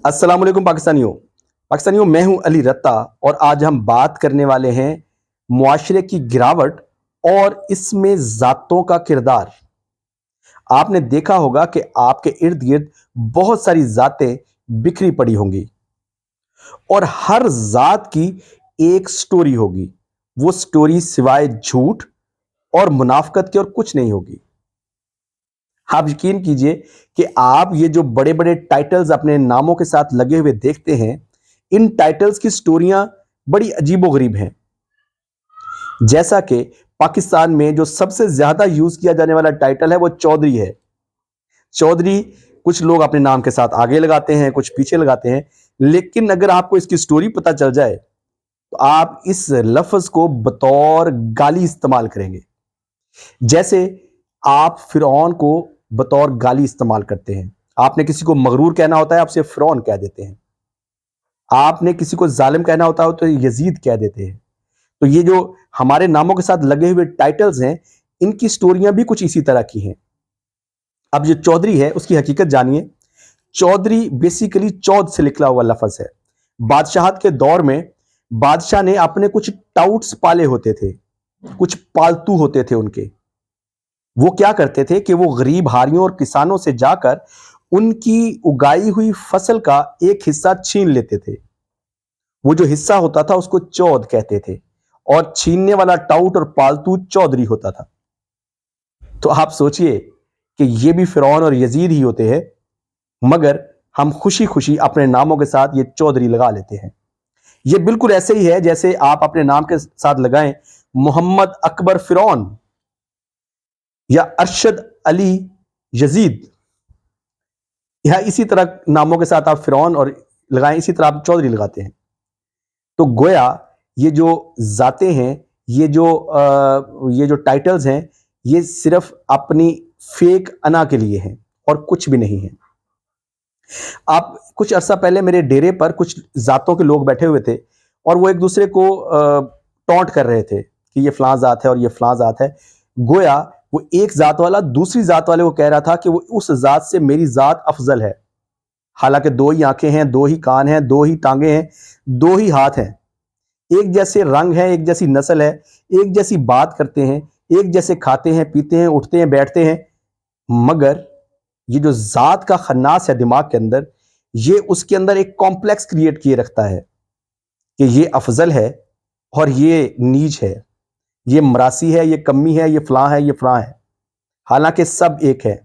अस्सलाम वालेकुम पाकिस्तानियों, मैं हूं अली रत्ता और आज हम बात करने वाले हैं मुआशरे की गिरावट और इसमें जातों का किरदार। आपने देखा होगा कि आपके इर्द गिर्द बहुत सारी जातें बिखरी पड़ी होंगी और हर जात की एक स्टोरी होगी। वो स्टोरी सिवाय झूठ और मुनाफकत के और कुछ नहीं होगी। आप यकीन कीजिए कि आप ये जो बड़े बड़े टाइटल्स अपने नामों के साथ लगे हुए देखते हैं, इन टाइटल्स की स्टोरियां बड़ी अजीबोगरीब हैं। जैसा कि पाकिस्तान में जो सबसे ज्यादा यूज किया जाने वाला टाइटल है वो चौधरी है। चौधरी कुछ लोग अपने नाम के साथ आगे लगाते हैं, कुछ पीछे लगाते हैं, लेकिन अगर आपको इसकी स्टोरी पता चल जाए तो आप इस लफ्ज को बतौर गाली इस्तेमाल करेंगे। जैसे आप फिरौन को बतौर गाली इस्तेमाल करते हैं। आपने किसी को मगरूर कहना होता है, आप उसे फिरौन कह देते हैं। आपने किसी को जालिम कहना होता है तो यजीद कह देते हैं। तो ये जो हमारे नामों के साथ लगे हुए टाइटल्स हैं, इनकी स्टोरियां भी कुछ इसी तरह की हैं। अब जो चौधरी है उसकी हकीकत जानिए। चौधरी बेसिकली चौध से निकला हुआ लफ्ज है। बादशाहत के दौर में बादशाह ने अपने कुछ टाउट्स पाले होते थे, कुछ पालतू होते थे उनके। वो क्या करते थे कि वो गरीब हारियों और किसानों से जाकर उनकी उगाई हुई फसल का एक हिस्सा छीन लेते थे। वो जो हिस्सा होता था उसको चौध कहते थे और छीनने वाला टाउट और पालतू चौधरी होता था। तो आप सोचिए कि ये भी फिरौन और यजीद ही होते हैं, मगर हम खुशी खुशी अपने नामों के साथ ये चौधरी लगा लेते हैं। ये बिल्कुल ऐसे ही है जैसे आप अपने नाम के साथ लगाएं मोहम्मद अकबर फिरौन या अरशद अली यजीद, या इसी तरह नामों के साथ आप फिरौन और लगाएं, इसी तरह आप चौधरी लगाते हैं। तो गोया ये जो जातें हैं, ये जो टाइटल्स हैं, ये सिर्फ अपनी फेक अना के लिए हैं और कुछ भी नहीं है। आप कुछ अरसा पहले मेरे डेरे पर कुछ जातों के लोग बैठे हुए थे और वो एक दूसरे को टॉन्ट कर रहे थे कि ये फलां जात है और ये फलां जात है। गोया वो एक जात वाला दूसरी जात वाले को कह रहा था कि वो उस जात से मेरी जात अफजल है। हालांकि दो ही आंखें हैं, दो ही कान हैं, दो ही टांगे हैं, दो ही हाथ हैं, एक जैसे रंग है, एक जैसी नस्ल है, एक जैसी बात करते हैं, एक जैसे खाते हैं, पीते हैं, उठते हैं, बैठते हैं, मगर ये जो जात का खन्नास है दिमाग के अंदर, ये उसके अंदर एक कॉम्प्लेक्स क्रिएट किए रखता है कि ये अफजल है और ये नीच है, ये मरासी है, ये कमी है, ये फलां है, ये फलां है, हालांकि सब एक है।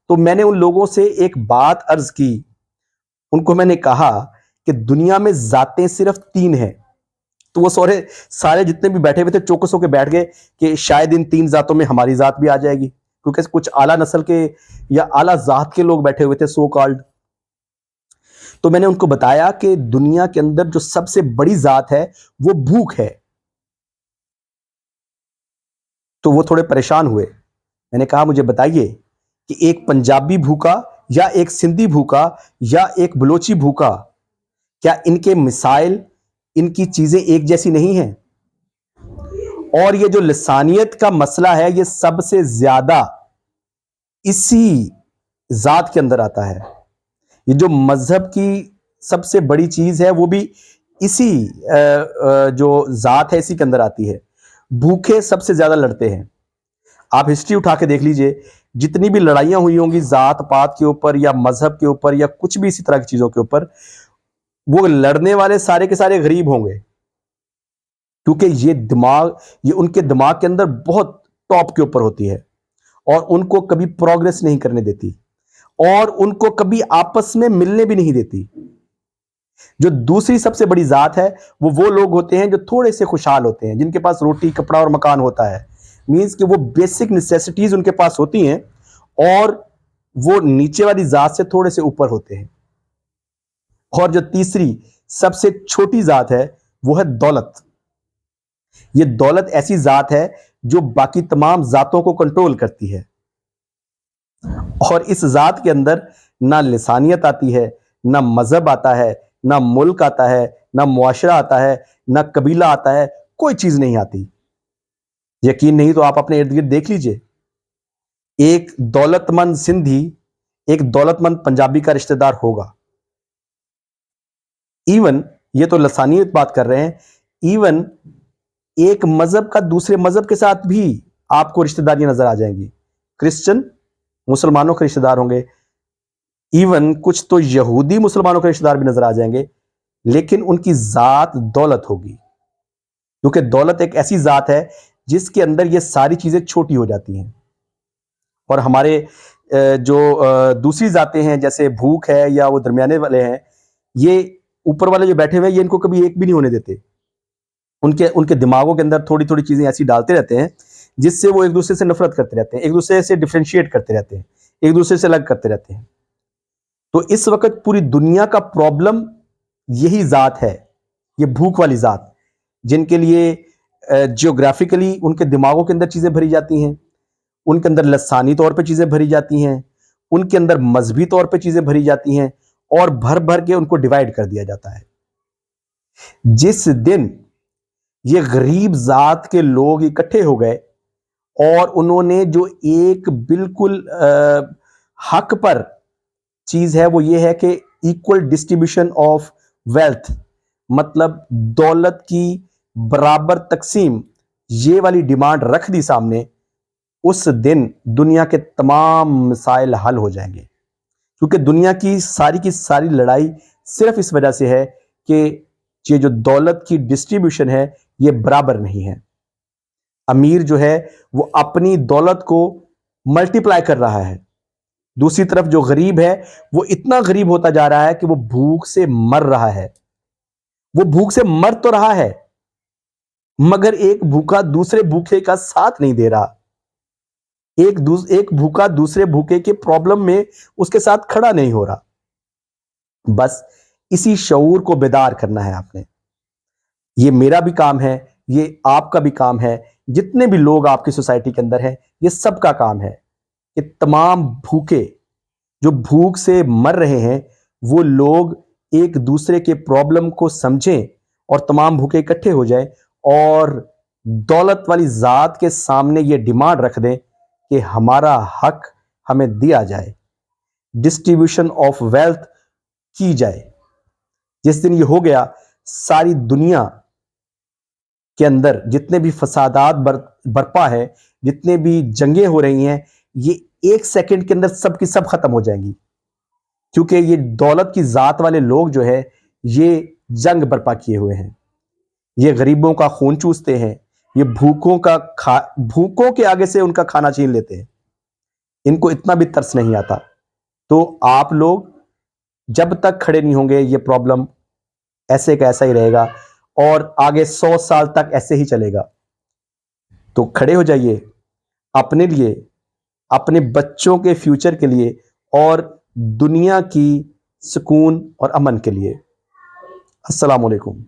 तो मैंने उन लोगों से एक बात अर्ज की। उनको मैंने कहा कि दुनिया में जातें सिर्फ 3 हैं। तो वो सारे सारे जितने भी बैठे हुए थे चौकस होकर बैठ गए कि शायद इन 3 जातों में हमारी जात भी आ जाएगी, क्योंकि कुछ आला नस्ल के या आला जात के लोग बैठे हुए थे, सो कॉल्ड। तो मैंने उनको बताया कि दुनिया के अंदर जो सबसे बड़ी जात है वो भूख है। तो वो थोड़े परेशान हुए। मैंने कहा मुझे बताइए कि एक पंजाबी भूखा या एक सिंधी भूखा या एक बलोची भूखा, क्या इनके मिसाइल, इनकी चीजें एक जैसी नहीं हैं? और ये जो लिसानियत का मसला है ये सबसे ज्यादा इसी जात के अंदर आता है। ये जो मजहब की सबसे बड़ी चीज है वो भी इसी जो जात है इसी के अंदर आती है। भूखे सबसे ज्यादा लड़ते हैं। आप हिस्ट्री उठा के देख लीजिए, जितनी भी लड़ाइयां हुई होंगी जात पात के ऊपर या मजहब के ऊपर या कुछ भी इसी तरह की चीजों के ऊपर, वो लड़ने वाले सारे के सारे गरीब होंगे, क्योंकि ये उनके दिमाग के अंदर बहुत टॉप के ऊपर होती है और उनको कभी प्रोग्रेस नहीं करने देती और उनको कभी आपस में मिलने भी नहीं देती। जो दूसरी सबसे बड़ी जात है वो लोग होते हैं जो थोड़े से खुशहाल होते हैं, जिनके पास रोटी कपड़ा और मकान होता है। मींस कि वो बेसिक नेसेसिटीज उनके पास होती हैं और वो नीचे वाली जात से थोड़े से ऊपर होते हैं। और जो तीसरी सबसे छोटी जात है वो है दौलत। ये दौलत ऐसी जात है जो बाकी तमाम जातों को कंट्रोल करती है और इस जात के अंदर ना लिसानियत आती है, ना मजहब आता है, ना मुल्क आता है, ना मुआशरा आता है, ना कबीला आता है, कोई चीज नहीं आती। यकीन नहीं तो आप अपने इर्द गिर्द देख लीजिए, एक दौलतमंद सिंधी एक दौलतमंद पंजाबी का रिश्तेदार होगा, ایون یہ تو لسانیت بات کر رہے ہیں، ایون ایک مذہب کا دوسرے مذہب کے ساتھ بھی آپ کو رشتہ داریاں نظر آ جائیں گی. کرسچن مسلمانوں کے رشتہ دار ہوں گے، ایون کچھ تو یہودی مسلمانوں کے رشتہ دار بھی نظر آ جائیں گے، لیکن ان کی ذات دولت ہوگی، کیونکہ دولت ایک ایسی ذات ہے جس کے اندر یہ ساری چیزیں چھوٹی ہو جاتی ہیں. اور ہمارے جو دوسری ذاتیں ہیں جیسے بھوک ہے یا وہ درمیانے والے ہیں، یہ اوپر والے جو بیٹھے ہوئے ہیں یہ ان کو کبھی ایک بھی نہیں ہونے دیتے. ان کے دماغوں کے اندر تھوڑی تھوڑی چیزیں ایسی ڈالتے رہتے ہیں جس سے وہ ایک دوسرے سے نفرت کرتے رہتے ہیں، ایک دوسرے سے ڈفرینشیٹ کرتے رہتے ہیں، ایک دوسرے سے الگ کرتے رہتے ہیں. تو اس وقت پوری دنیا کا پرابلم یہی ذات ہے، یہ بھوک والی ذات، جن کے لیے جیوگرافیکلی ان کے دماغوں کے اندر چیزیں بھری جاتی ہیں، ان کے اندر لسانی طور پہ چیزیں بھری جاتی ہیں، ان کے اندر مذہبی طور پہ چیزیں بھری جاتی ہیں، اور بھر بھر کے ان کو ڈیوائیڈ کر دیا جاتا ہے. جس دن یہ غریب ذات کے لوگ اکٹھے ہو گئے اور انہوں نے جو ایک بالکل حق پر چیز ہے وہ یہ ہے کہ ایکول ڈسٹریبیوشن آف ویلتھ، مطلب دولت کی برابر تقسیم، یہ والی ڈیمانڈ رکھ دی سامنے، اس دن دنیا کے تمام مسائل حل ہو جائیں گے. کیونکہ دنیا کی ساری لڑائی صرف اس وجہ سے ہے کہ یہ جو دولت کی ڈسٹریبیوشن ہے یہ برابر نہیں ہے. امیر جو ہے وہ اپنی دولت کو ملٹی پلائی کر رہا ہے، دوسری طرف جو غریب ہے وہ اتنا غریب ہوتا جا رہا ہے کہ وہ بھوک سے مر رہا ہے. وہ بھوک سے مر تو رہا ہے مگر ایک بھوکا دوسرے بھوکے کا ساتھ نہیں دے رہا، ایک بھوکا دوسرے بھوکے کے پرابلم میں اس کے ساتھ کھڑا نہیں ہو رہا. بس اسی شعور کو بیدار کرنا ہے آپ نے. یہ میرا بھی کام ہے، یہ آپ کا بھی کام ہے، جتنے بھی لوگ آپ کی سوسائٹی کے اندر ہیں یہ سب کا کام ہے کہ تمام بھوکے جو بھوک سے مر رہے ہیں وہ لوگ ایک دوسرے کے پرابلم کو سمجھیں اور تمام بھوکے اکٹھے ہو جائیں اور دولت والی ذات کے سامنے یہ ڈیمانڈ رکھ دیں کہ ہمارا حق ہمیں دیا جائے، ڈسٹریبیوشن آف ویلتھ کی جائے. جس دن یہ ہو گیا، ساری دنیا کے اندر جتنے بھی فسادات برپا ہے، جتنے بھی جنگیں ہو رہی ہیں، یہ ایک سیکنڈ کے اندر سب کی سب ختم ہو جائیں گی. کیونکہ یہ دولت کی ذات والے لوگ جو ہے یہ جنگ برپا کیے ہوئے ہیں، یہ غریبوں کا خون چوستے ہیں، یہ بھوکوں کے آگے سے ان کا کھانا چھین لیتے ہیں. ان کو اتنا بھی ترس نہیں آتا. تو آپ لوگ جب تک کھڑے نہیں ہوں گے یہ پرابلم ایسے کا ایسا ہی رہے گا اور آگے 100 سال تک ایسے ہی چلے گا. تو کھڑے ہو جائیے اپنے لیے، اپنے بچوں کے فیوچر کے لیے اور دنیا کی سکون اور امن کے لیے. السلام علیکم.